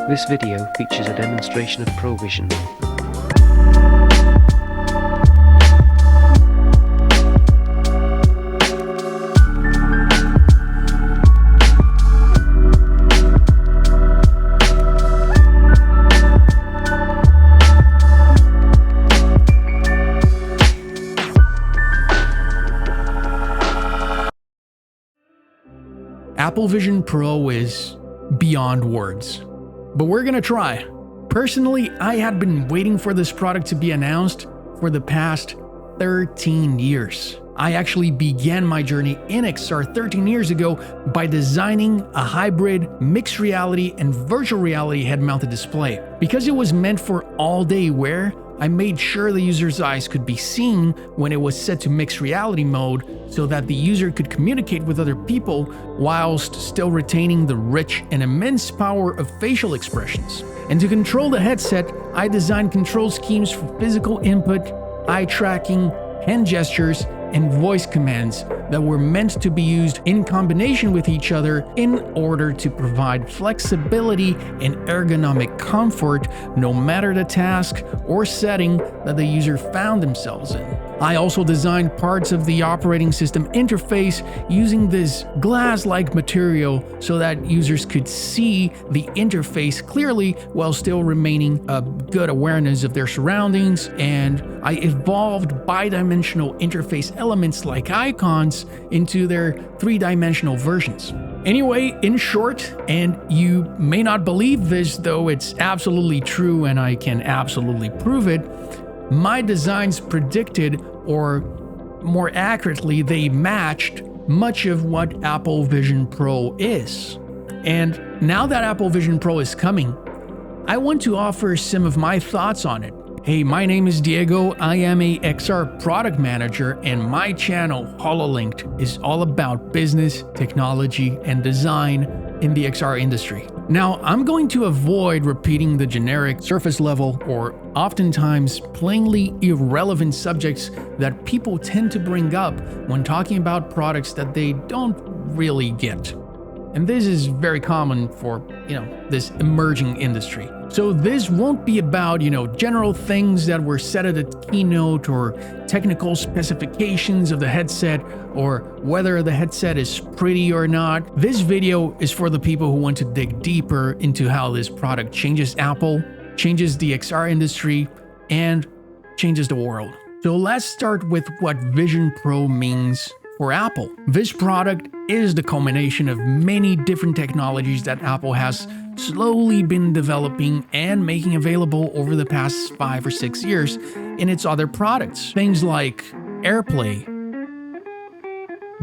This video features a demonstration of ProVision. Apple Vision Pro is beyond words, but we're gonna try. Personally, I had been waiting for this product to be announced for the past 13 years. I actually began my journey in XR 13 years ago by designing a hybrid mixed reality and virtual reality head-mounted display. Because it was meant for all-day wear, I made sure the user's eyes could be seen when it was set to mixed reality mode so that the user could communicate with other people whilst still retaining the rich and immense power of facial expressions. And to control the headset, I designed control schemes for physical input, eye tracking, hand gestures, and voice commands that were meant to be used in combination with each other in order to provide flexibility and ergonomic comfort no matter the task or setting that the user found themselves in. I also designed parts of the operating system interface using this glass-like material so that users could see the interface clearly while still remaining a good awareness of their surroundings, and I evolved bi-dimensional interface elements like icons into their three-dimensional versions. Anyway, in short, and you may not believe this, though it's absolutely true and I can absolutely prove it, my designs predicted, or more accurately, they matched much of what Apple Vision Pro is. And now that Apple Vision Pro is coming, I want to offer some of my thoughts on it. Hey, my name is Diego, I am a XR product manager, and my channel, HoloLinked, is all about business, technology, and design in the XR industry. Now, I'm going to avoid repeating the generic surface level or oftentimes plainly irrelevant subjects that people tend to bring up when talking about products that they don't really get. And this is very common for, this emerging industry. So this won't be about, general things that were said at a keynote or technical specifications of the headset or whether the headset is pretty or not. This video is for the people who want to dig deeper into how this product changes Apple, changes the XR industry, and changes the world. So let's start with what Vision Pro means for Apple. This product is the culmination of many different technologies that Apple has slowly been developing and making available over the past 5 or 6 years in its other products. Things like AirPlay,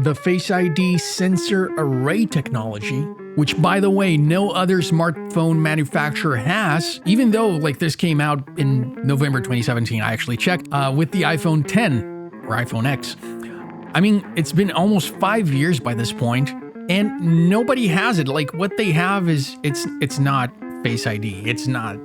the Face ID sensor array technology, which by the way, no other smartphone manufacturer has, even though this came out in November 2017, I actually checked, with the iPhone 10 or iPhone X. I mean, it's been almost 5 years by this point, and nobody has it. What they have is, it's not Face ID. It's not,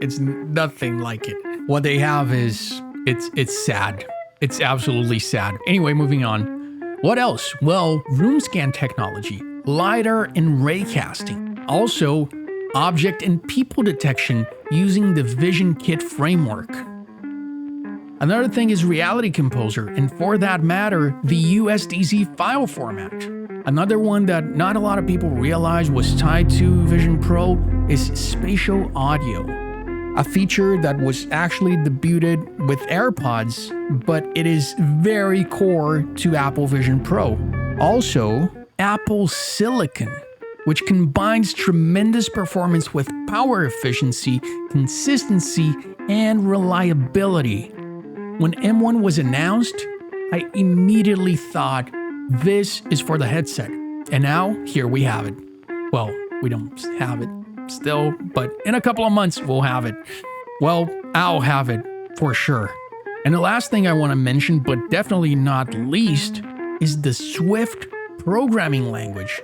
it's nothing like it. What they have is, it's sad. It's absolutely sad. Anyway, moving on. What else? Well, room scan technology, LiDAR and ray casting. Also, object and people detection using the Vision Kit framework. Another thing is Reality Composer, and for that matter, the USDZ file format. Another one that not a lot of people realize was tied to Vision Pro is spatial audio, a feature that was actually debuted with AirPods, but it is very core to Apple Vision Pro. Also, Apple Silicon, which combines tremendous performance with power efficiency, consistency, and reliability. When M1 was announced, I immediately thought, this is for the headset. And now, here we have it. Well, we don't have it still, but in a couple of months, we'll have it. Well, I'll have it, for sure. And the last thing I want to mention, but definitely not least, is the Swift programming language.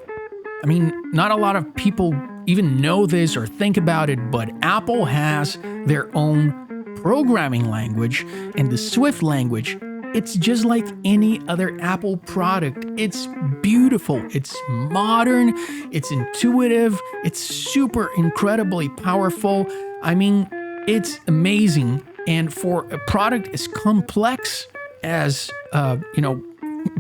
I mean, not a lot of people even know this or think about it, but Apple has their own programming language, and the Swift language it's just like any other Apple product. It's beautiful, it's modern, it's intuitive, it's super incredibly powerful. I mean, it's amazing. And for a product as complex as,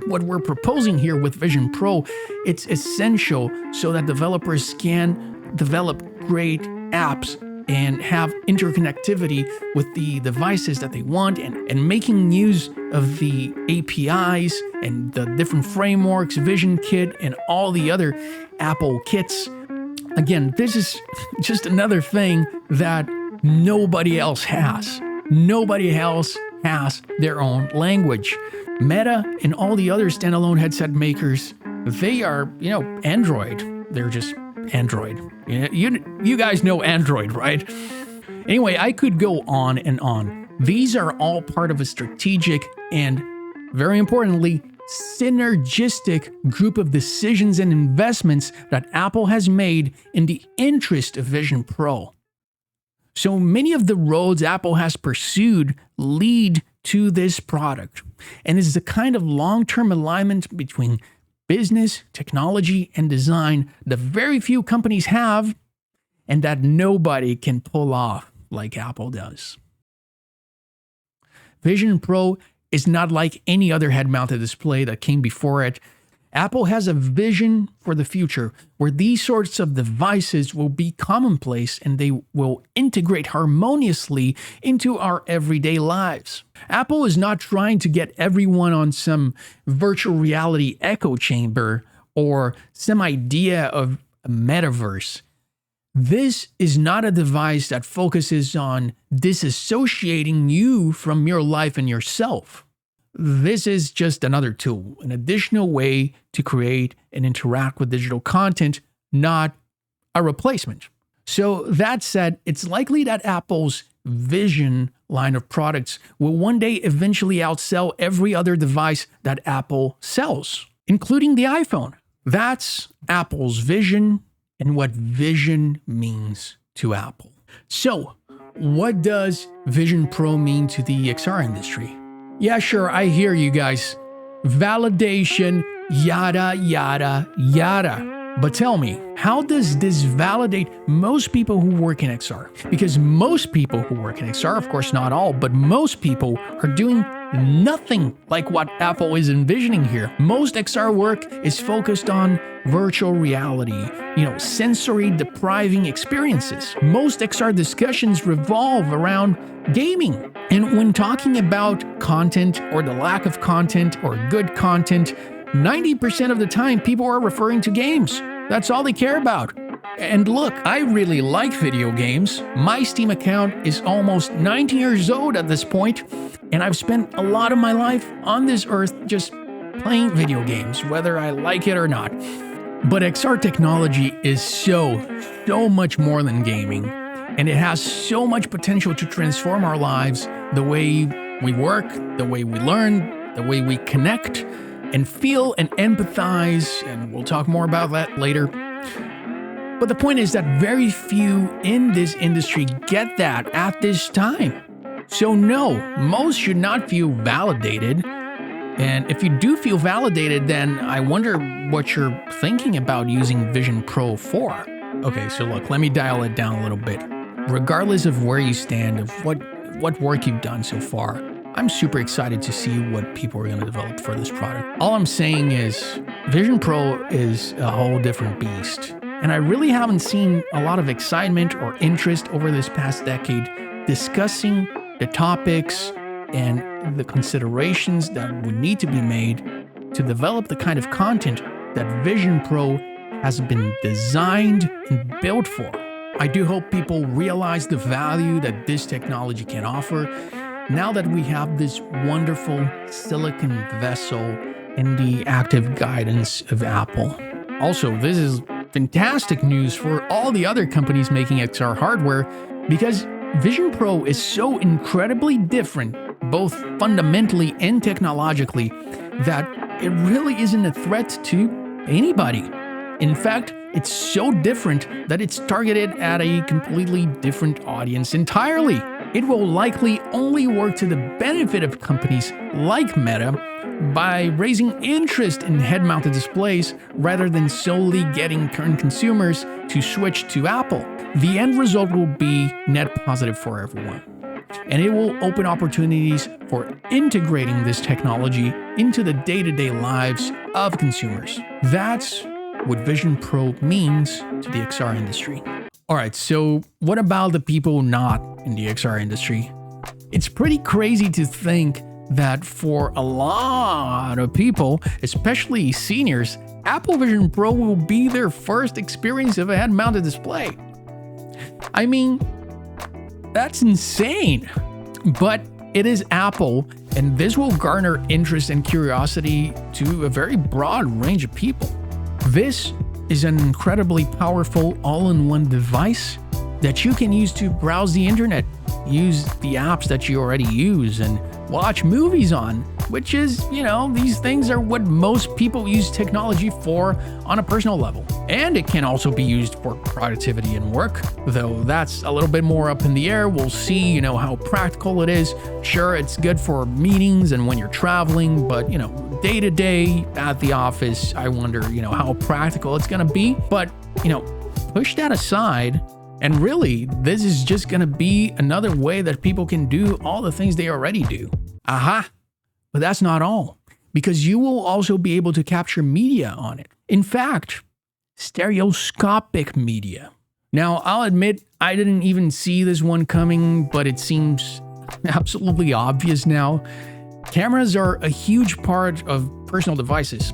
what we're proposing here with Vision Pro, it's essential so that developers can develop great apps and have interconnectivity with the devices that they want, and making use of the APIs and the different frameworks, Vision Kit, and all the other Apple kits. Again, this is just another thing that nobody else has. Nobody else has their own language. Meta and all the other standalone headset makers, they are, Android. They're just Android. You guys know Android, right? Anyway, I could go on and on. These are all part of a strategic and, very importantly, synergistic group of decisions and investments that Apple has made in the interest of Vision Pro. So many of the roads Apple has pursued lead to this product, and is the kind of long-term alignment between business, technology, and design that very few companies have, and that nobody can pull off like Apple does. Vision Pro is not like any other head-mounted display that came before it. Apple has a vision for the future where these sorts of devices will be commonplace and they will integrate harmoniously into our everyday lives. Apple is not trying to get everyone on some virtual reality echo chamber or some idea of a metaverse. This is not a device that focuses on disassociating you from your life and yourself. This is just another tool, an additional way to create and interact with digital content, not a replacement. So that said, it's likely that Apple's Vision line of products will one day eventually outsell every other device that Apple sells, including the iPhone. That's Apple's vision and what vision means to Apple. So, what does Vision Pro mean to the XR industry? Yeah, sure, I hear you guys. Validation, yada, yada, yada. But tell me, how does this validate most people who work in XR? Because most people who work in XR, of course not all, but most people are doing nothing like what Apple is envisioning here. Most XR work is focused on virtual reality, sensory depriving experiences. Most XR discussions revolve around gaming. And when talking about content or the lack of content or good content, 90% of the time people are referring to games. That's all they care about. And look, I really like video games. My Steam account is almost 19 years old at this point, and I've spent a lot of my life on this earth just playing video games, whether I like it or not. But XR technology is so much more than gaming, and it has so much potential to transform our lives, the way we work, the way we learn, the way we connect, and feel and empathize, and we'll talk more about that later. But the point is that very few in this industry get that at this time. So no, most should not feel validated. And if you do feel validated, then I wonder what you're thinking about using Vision Pro for. Okay, so look, let me dial it down a little bit. Regardless of where you stand, of what work you've done so far, I'm super excited to see what people are going to develop for this product. All I'm saying is Vision Pro is a whole different beast. And I really haven't seen a lot of excitement or interest over this past decade discussing the topics and the considerations that would need to be made to develop the kind of content that Vision Pro has been designed and built for. I do hope people realize the value that this technology can offer now that we have this wonderful silicon vessel in the active guidance of Apple. Also, this is fantastic news for all the other companies making XR hardware, because Vision Pro is so incredibly different, both fundamentally and technologically, that it really isn't a threat to anybody. In fact, It's so different that it's targeted at a completely different audience entirely. It will likely only work to the benefit of companies like Meta by raising interest in head-mounted displays rather than solely getting current consumers to switch to Apple. The end result will be net positive for everyone, and it will open opportunities for integrating this technology into the day-to-day lives of consumers. That's what Vision Pro means to the XR industry. Alright, so what about the people not in the XR industry? It's pretty crazy to think that for a lot of people, especially seniors, Apple Vision Pro will be their first experience of a head-mounted display. I mean, that's insane. But it is Apple, and this will garner interest and curiosity to a very broad range of people. This is an incredibly powerful all-in-one device that you can use to browse the internet, use the apps that you already use, and watch movies on, which is, these things are what most people use technology for on a personal level. And it can also be used for productivity and work, though that's a little bit more up in the air. We'll see, how practical it is. Sure, it's good for meetings and when you're traveling, but, day to day at the office, I wonder, how practical it's going to be. But, push that aside. And really, this is just going to be another way that people can do all the things they already do. Aha! But that's not all, because you will also be able to capture media on it. In fact, stereoscopic media. Now, I'll admit I didn't even see this one coming, but it seems absolutely obvious now. Cameras are a huge part of personal devices.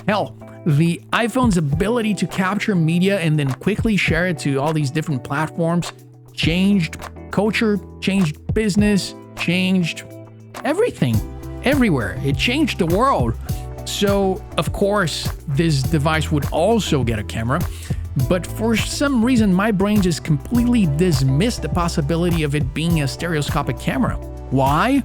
Hell, the iPhone's ability to capture media and then quickly share it to all these different platforms changed culture, changed business, changed everything, everywhere. It changed the world. So, of course, this device would also get a camera, but for some reason, my brain just completely dismissed the possibility of it being a stereoscopic camera. Why?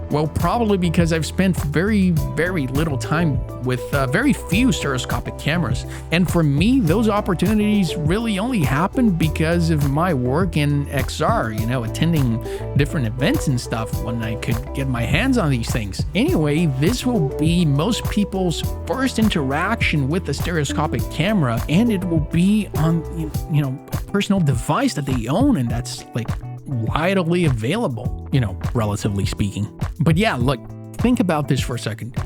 Well, probably because I've spent very, very little time with very few stereoscopic cameras. And for me, those opportunities really only happened because of my work in XR, attending different events and stuff when I could get my hands on these things. Anyway, this will be most people's first interaction with a stereoscopic camera, and it will be on, a personal device that they own, and that's like widely available, relatively speaking. But yeah, look, think about this for a second.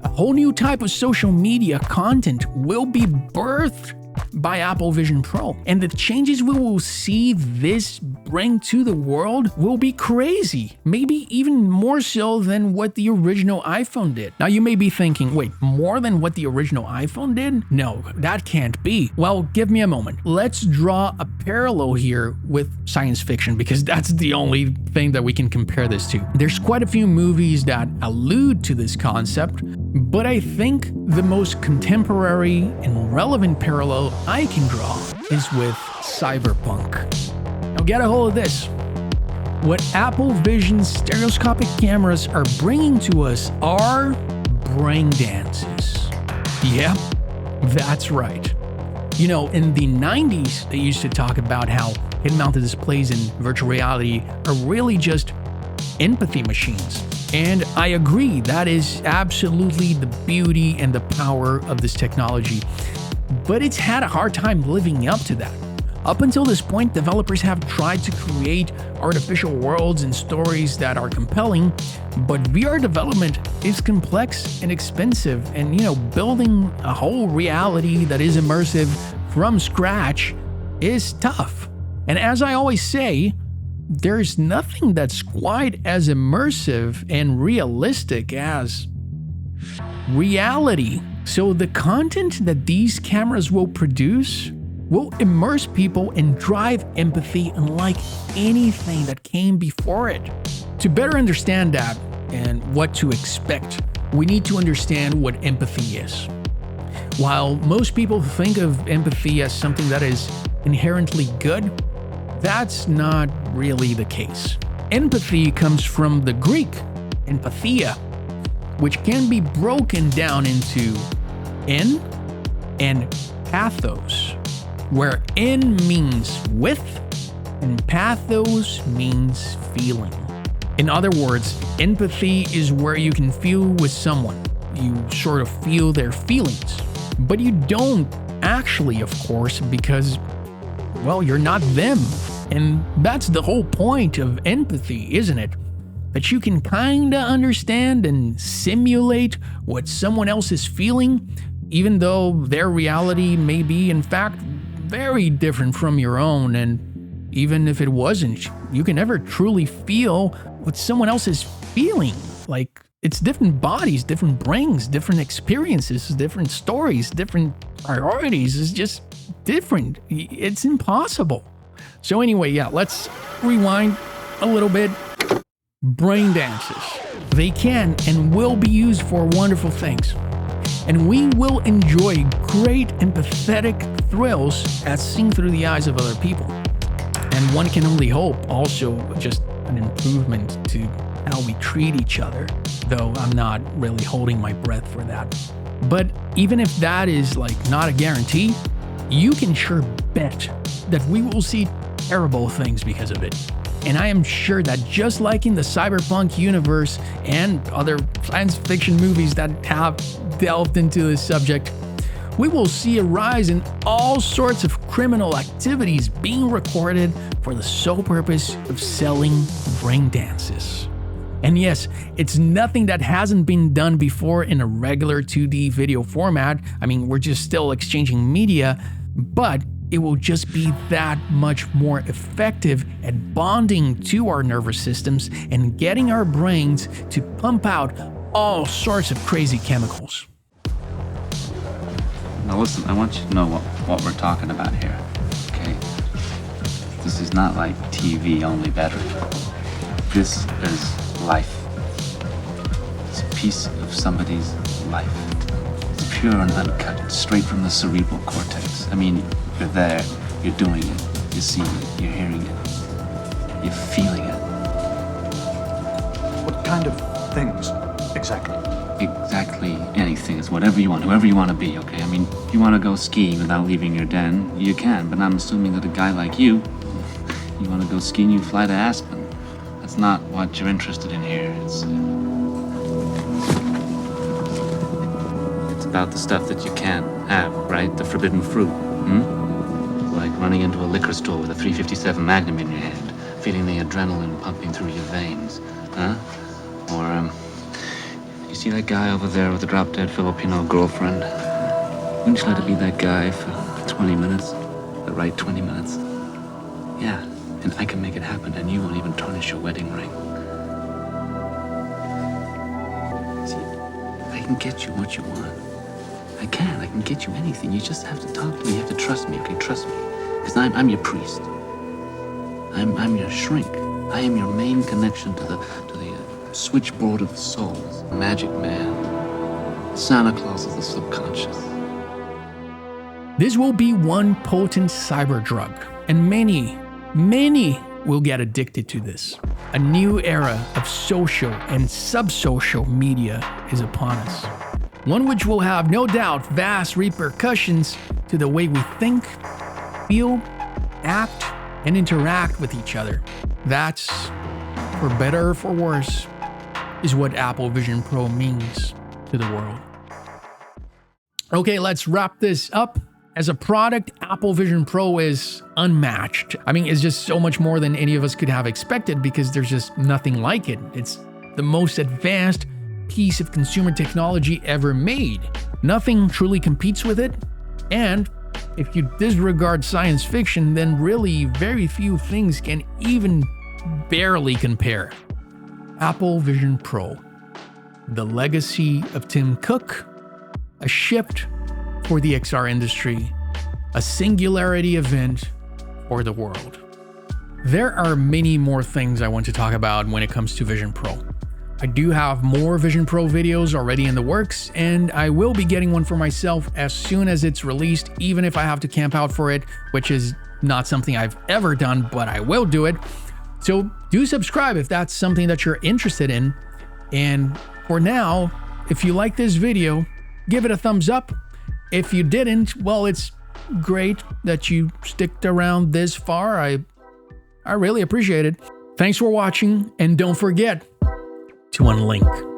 A whole new type of social media content will be birthed by Apple Vision Pro, and the changes we will see this bring to the world will be crazy, maybe even more so than what the original iPhone did. Now you may be thinking, wait, more than what the original iPhone did? No, that can't be. Well, give me a moment. Let's draw a parallel here with science fiction, because that's the only thing that we can compare this to. There's quite a few movies that allude to this concept, but I think the most contemporary and relevant parallel I can draw is with Cyberpunk. Now get a hold of this. What Apple Vision's stereoscopic cameras are bringing to us are brain dances. Yeah, that's right. In the 90s, they used to talk about how head-mounted displays in virtual reality are really just empathy machines. And I agree, that is absolutely the beauty and the power of this technology. But it's had a hard time living up to that. Up until this point, developers have tried to create artificial worlds and stories that are compelling, but VR development is complex and expensive, and building a whole reality that is immersive from scratch is tough. And as I always say, there's nothing that's quite as immersive and realistic as reality. So the content that these cameras will produce will immerse people and drive empathy unlike anything that came before it. To better understand that and what to expect, we need to understand what empathy is. While most people think of empathy as something that is inherently good, that's not really the case. Empathy comes from the Greek empatheia, which can be broken down into en and pathos. where in means with and pathos means feeling. In other words, empathy is where you can feel with someone. You sort of feel their feelings, but you don't actually, of course, because, well, you're not them. And that's the whole point of empathy, isn't it? That you can kinda understand and simulate what someone else is feeling, even though their reality may be, in fact, very different from your own. And even if it wasn't, you can never truly feel what someone else is feeling. Like, it's different bodies, different brains, different experiences, different stories, different priorities. It's just different. It's impossible. So anyway, yeah, let's rewind a little bit. Brain dances. They can and will be used for wonderful things. And we will enjoy great empathetic thrills as seen through the eyes of other people. And one can only hope also just an improvement to how we treat each other, though I'm not really holding my breath for that. But even if that is like not a guarantee, you can sure bet that we will see terrible things because of it. And I am sure that just like in the cyberpunk universe and other science fiction movies that have delved into this subject, we will see a rise in all sorts of criminal activities being recorded for the sole purpose of selling brain dances. And yes, it's nothing that hasn't been done before in a regular 2D video format. I mean, we're just still exchanging media, but it will just be that much more effective at bonding to our nervous systems and getting our brains to pump out all sorts of crazy chemicals. Now listen, I want you to know what we're talking about here, okay? This is not like TV, only better. This is life. It's a piece of somebody's life. It's pure and uncut, straight from the cerebral cortex. I mean, you're there, you're doing it, you're seeing it, you're hearing it, you're feeling it. What kind of things, exactly? Exactly anything. It's whatever you want, whoever you want to be, okay? I mean, if you want to go skiing without leaving your den, you can, but I'm assuming that a guy like you want to go skiing, you fly to Aspen. That's not what you're interested in here. It's about the stuff that you can't have, right? The forbidden fruit, Like running into a liquor store with a .357 Magnum in your hand, feeling the adrenaline pumping through your veins, huh? Or, you see that guy over there with the drop-dead Filipino girlfriend? Wouldn't you let it be that guy for 20 minutes? The right 20 minutes? Yeah, and I can make it happen, and you won't even tarnish your wedding ring. See, I can get you what you want. I can get you anything. You just have to talk to me. You have to trust me, okay? Trust me. Because I'm your priest. I'm your shrink. I am your main connection to the switchboard of the souls. Magic man. Santa Claus is the subconscious. This will be one potent cyber drug, and many will get addicted to this. A new era of social and sub-social media is upon us. One which will have no doubt vast repercussions to the way we think, feel, act, and interact with each other. That's, for better or for worse, is what Apple Vision Pro means to the world. Okay, let's wrap this up. As a product, Apple Vision Pro is unmatched. I mean, it's just so much more than any of us could have expected because there's just nothing like it. It's the most advanced piece of consumer technology ever made. Nothing truly competes with it. And if you disregard science fiction, then really very few things can even barely compare. Apple Vision Pro, the legacy of Tim Cook, a shift for the XR industry, a singularity event for the world. There are many more things I want to talk about when it comes to Vision Pro. I do have more Vision Pro videos already in the works, and I will be getting one for myself as soon as it's released, even if I have to camp out for it, which is not something I've ever done, but I will do it. So do subscribe if that's something that you're interested in. And for now, if you like this video, give it a thumbs up. If you didn't, well, it's great that you sticked around this far. I really appreciate it. Thanks for watching, and don't forget to unlink.